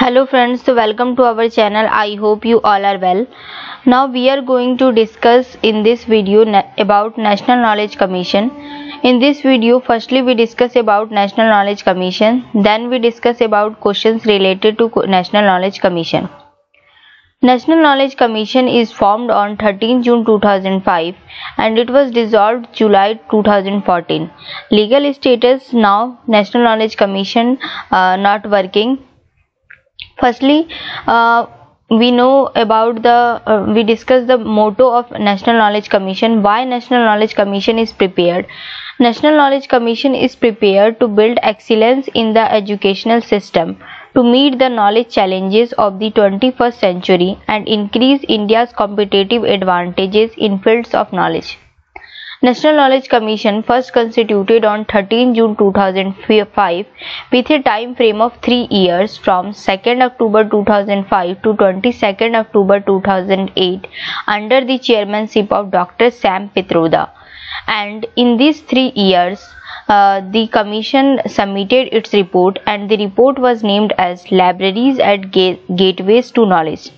Hello friends, so welcome to our channel. I hope you all are well. Now we are going to discuss in this video about National Knowledge Commission. In this video, firstly we discuss about National Knowledge Commission, then we discuss about questions related to National Knowledge Commission. National Knowledge Commission is formed on 13 June 2005 and it was dissolved July 2014. Legal status now National Knowledge Commission not working. Firstly, we know about we discuss the motto of National Knowledge Commission. Why National Knowledge Commission is prepared? National Knowledge Commission is prepared to build excellence in the educational system to meet the knowledge challenges of the 21st century and increase India's competitive advantages in fields of knowledge. National Knowledge Commission first constituted on 13 June 2005 with a time frame of 3 years from 2nd October 2005 to 22nd October 2008 under the chairmanship of Dr. Sam Pitroda. And in these 3 years, the Commission submitted its report and the report was named as Libraries at Gateways to Knowledge.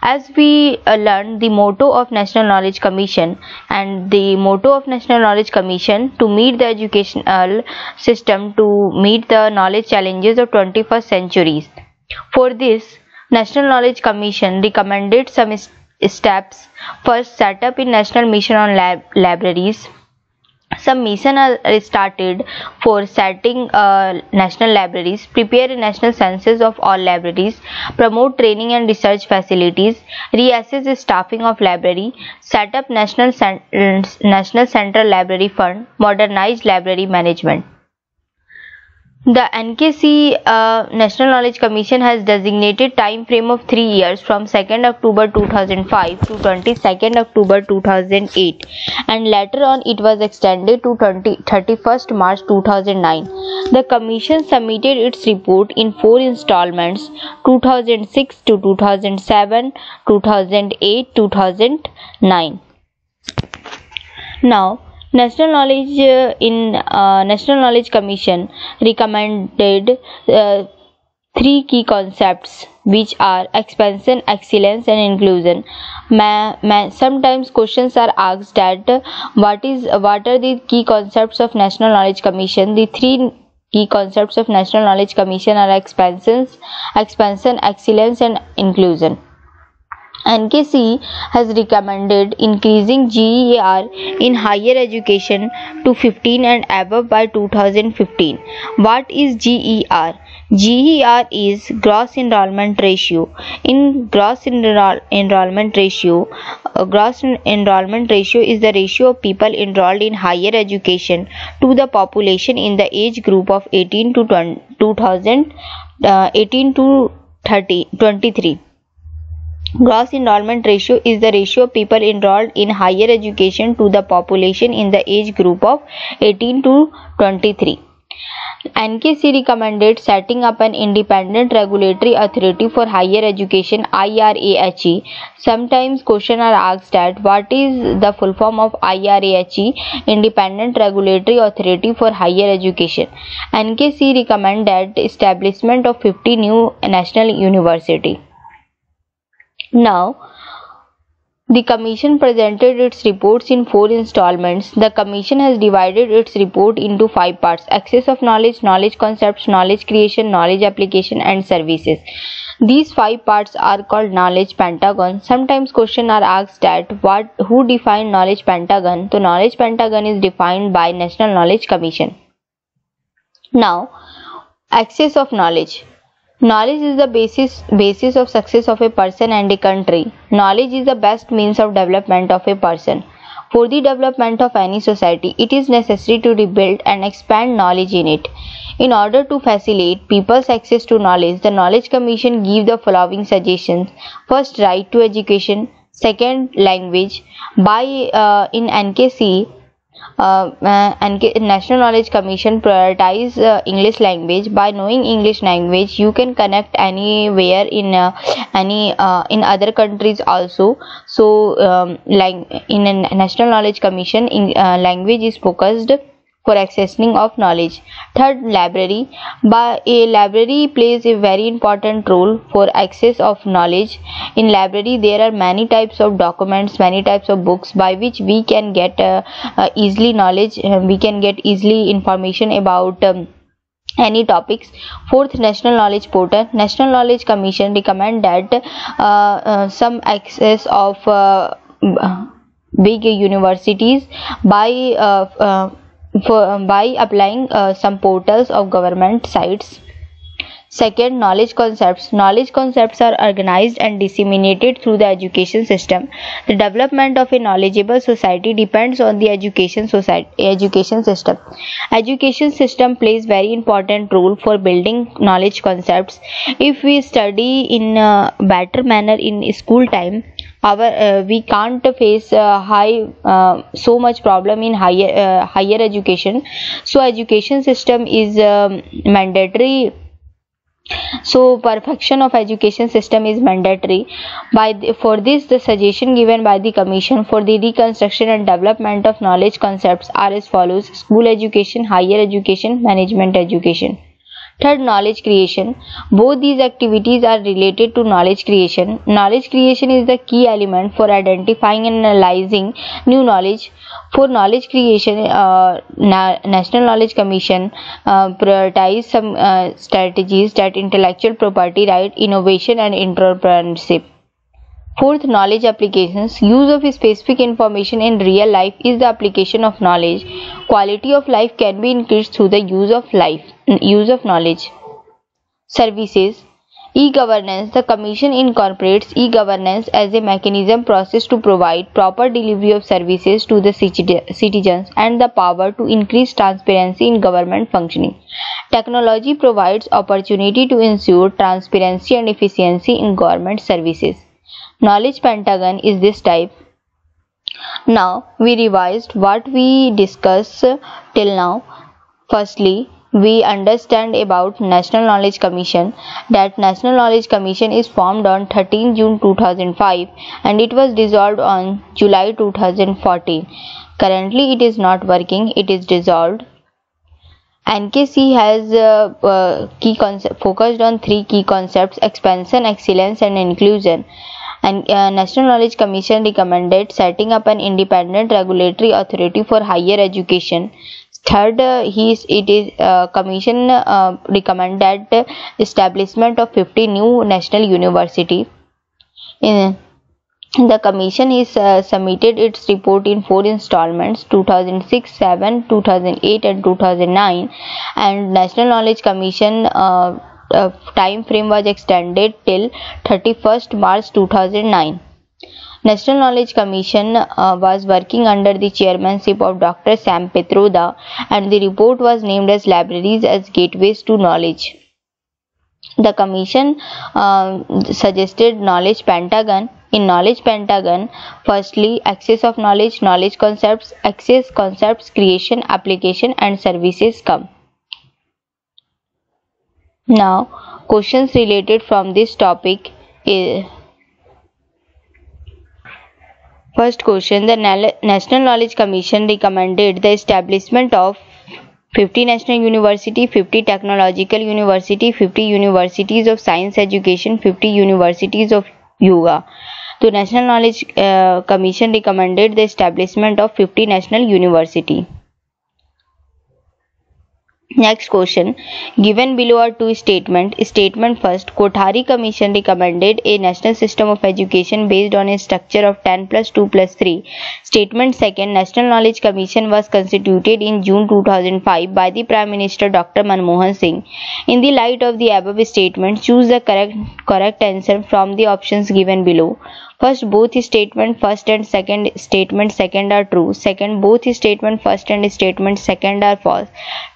As we learned the motto of National Knowledge Commission, and the motto of National Knowledge Commission to meet the educational system to meet the knowledge challenges of 21st centuries. For this, National Knowledge Commission recommended some steps. First, set up a national mission on libraries. Some mission are started for setting national libraries, prepare a national census of all libraries, promote training and research facilities, reassess the staffing of library, set up national central library fund, modernize library management. The NKC National Knowledge Commission has designated time frame of 3 years from 2nd October 2005 to 22nd October 2008 and later on it was extended to 31st March 2009. The Commission submitted its report in 4 installments: 2006 to 2007, 2008, 2009. Now, National Knowledge Commission recommended 3 key concepts, which are expansion, excellence, and inclusion. Sometimes questions are asked that what are the key concepts of National Knowledge Commission? The 3 key concepts of National Knowledge Commission are expansion, excellence, and inclusion. NKC has recommended increasing GER in higher education to 15 and above by 2015. What is GER? GER is gross enrollment ratio. In gross enrollment ratio is the ratio of people enrolled in higher education to the population in the age group of 18 to 23. Gross enrollment ratio is the ratio of people enrolled in higher education to the population in the age group of 18 to 23. NKC recommended setting up an independent regulatory authority for higher education, IRAHE. Sometimes questions are asked that what is the full form of IRAHE, Independent Regulatory Authority for Higher Education. NKC recommended establishment of 50 new national universities. Now, the Commission presented its reports in 4 installments. The Commission has divided its report into 5 parts: access of knowledge, knowledge concepts, knowledge creation, knowledge application, and services. These 5 parts are called knowledge pentagon. Sometimes questions are asked that who defined knowledge pentagon? So, knowledge pentagon is defined by National Knowledge Commission. Now, access of knowledge. Knowledge is the basis of success of a person and a country. Knowledge is the best means of development of a person. For the development of any society, it is necessary to rebuild and expand knowledge in it. In order to facilitate people's access to knowledge, the Knowledge Commission gives the following suggestions. First, right to education. Second, language. In NKC, National Knowledge Commission prioritize English language. By knowing English language, you can connect anywhere in other countries also. So, like in a National Knowledge Commission, language is focused for accessing of knowledge. Third, library. By a library plays a very important role for access of knowledge. In library there are many types of documents, many types of books by which we can get easily knowledge, we can get easily information about any topics. Fourth, national knowledge portal. National knowledge commission recommend that some access of big universities by by applying some portals of government sites. Second, knowledge concepts. Knowledge concepts are organized and disseminated through the education system. The development of a knowledgeable society depends on the education system. Education system plays very important role for building knowledge concepts. If we study in a better manner in school time, our we can't face so much problem in higher education. So education system is mandatory. So perfection of education system is mandatory. For this, the suggestion given by the commission for the reconstruction and development of knowledge concepts are as follows: school education, higher education, management education. Third, knowledge creation. Both these activities are related to knowledge creation. Knowledge creation is the key element for identifying and analyzing new knowledge. For knowledge creation, National Knowledge Commission prioritize some strategies that intellectual property right, innovation and entrepreneurship. Fourth, knowledge applications. Use of specific information in real life is the application of knowledge. Quality of life can be increased through the use of knowledge. Services. E-governance. The Commission incorporates e-governance as a mechanism process to provide proper delivery of services to the citizens and the power to increase transparency in government functioning. Technology provides opportunity to ensure transparency and efficiency in government services. Knowledge Pentagon is this type. Now we revised what we discussed till now. Firstly, we understand about National Knowledge Commission, that National Knowledge Commission is formed on 13 June 2005 and it was dissolved on July 2014. Currently it is not working, it is dissolved. NKC has focused on three key concepts: expansion, excellence and inclusion. And National Knowledge Commission recommended setting up an independent regulatory authority for higher education. Third, Commission recommended establishment of 50 new national university. The Commission is submitted its report in 4 installments: 2006, 7, 2008 and 2009, and National Knowledge Commission time frame was extended till 31st March 2009. National Knowledge Commission was working under the chairmanship of Dr. Sam Pitroda, and the report was named as Libraries as Gateways to Knowledge. The Commission suggested Knowledge Pentagon. In Knowledge Pentagon, firstly, access of knowledge, knowledge concepts, access, concepts, creation, application and services come. Now, questions related from this topic is: first question, the National Knowledge Commission recommended the establishment of 50 national university, 50 technological university, 50 universities of science education, 50 universities of yoga. The National Knowledge Commission recommended the establishment of 50 national university. Next question, given below are two statements. Statement first, Kothari Commission recommended a national system of education based on a structure of 10 plus 2 plus 3. Statement second, National Knowledge Commission was constituted in June 2005 by the Prime Minister Dr. Manmohan Singh. In the light of the above statement, choose the correct answer from the options given below. First, both statement first and statement second are true. Second, both statement first and statement second are false.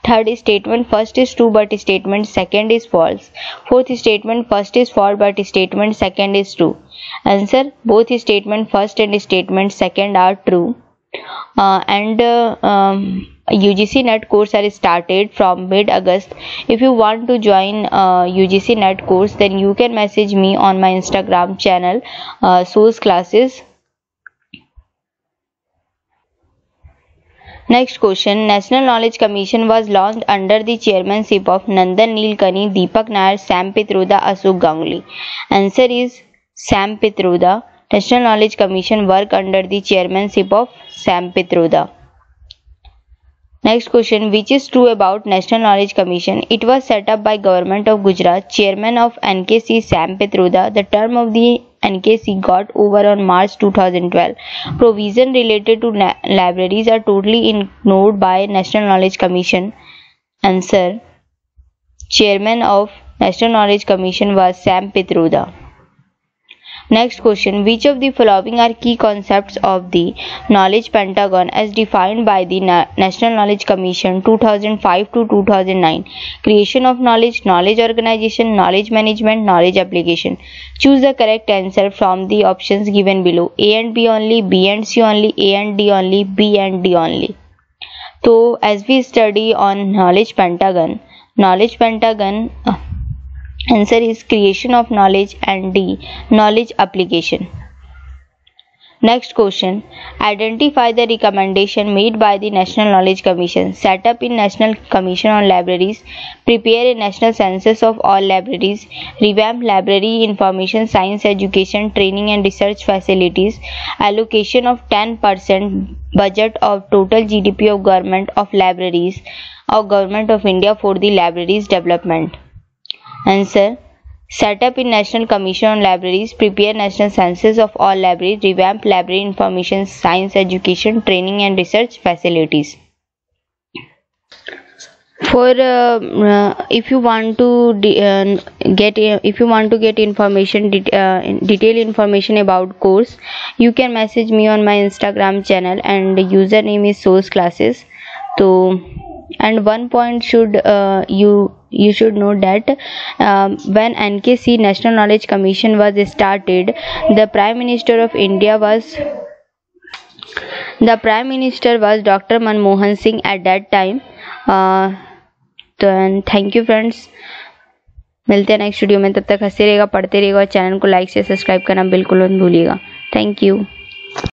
Third, statement first is true but statement second is false. Fourth, statement first is false but statement second is true. Answer, both statement first and statement second are true. UGC NET course are started from mid-August. If you want to join UGC NET course, then you can message me on my Instagram channel, Source Classes. Next question. National Knowledge Commission was launched under the chairmanship of Nandan Nilekani, Deepak Nair, Sam Pitroda, Ashok Ganguly. Answer is Sam Pitroda. National Knowledge Commission work under the chairmanship of Sam Pitroda. Next question. Which is true about National Knowledge Commission? It was set up by Government of Gujarat. Chairman of NKC Sam Pitroda. The term of the NKC got over on March 2012. Provision related to libraries are totally ignored by National Knowledge Commission. Answer. Chairman of National Knowledge Commission was Sam Pitroda. Next question. Which of the following are key concepts of the Knowledge Pentagon as defined by the National Knowledge Commission 2005 to 2009? Creation of knowledge, knowledge organization, knowledge management, knowledge application. Choose the correct answer from the options given below. A and B only, B and C only, A and D only, B and D only. So as we study on Knowledge Pentagon, answer is creation of knowledge and D, knowledge application. Next question. Identify the recommendation made by the National Knowledge Commission. Set up in National Commission on Libraries. Prepare a national census of all libraries. Revamp library information science education training and research facilities. Allocation of 10% budget of total GDP of Government of Libraries of Government of India for the libraries development. Answer. Set up in National Commission on Libraries, prepare national census of all libraries, revamp library information science education training and research facilities. For if you want to get information detailed information about course, you can message me on my Instagram channel and username is source classes. So and one point should you should know that when NKC National Knowledge Commission was started, the Prime Minister of India was Dr. Manmohan Singh at that time. तो thank you friends, मिलते हैं next video में. तब तक हंसते रहिएगा, पढ़ते रहिएगा और चैनल को लाइक से सब्सक्राइब करना बिल्कुल मत भूलिएगा. Thank you.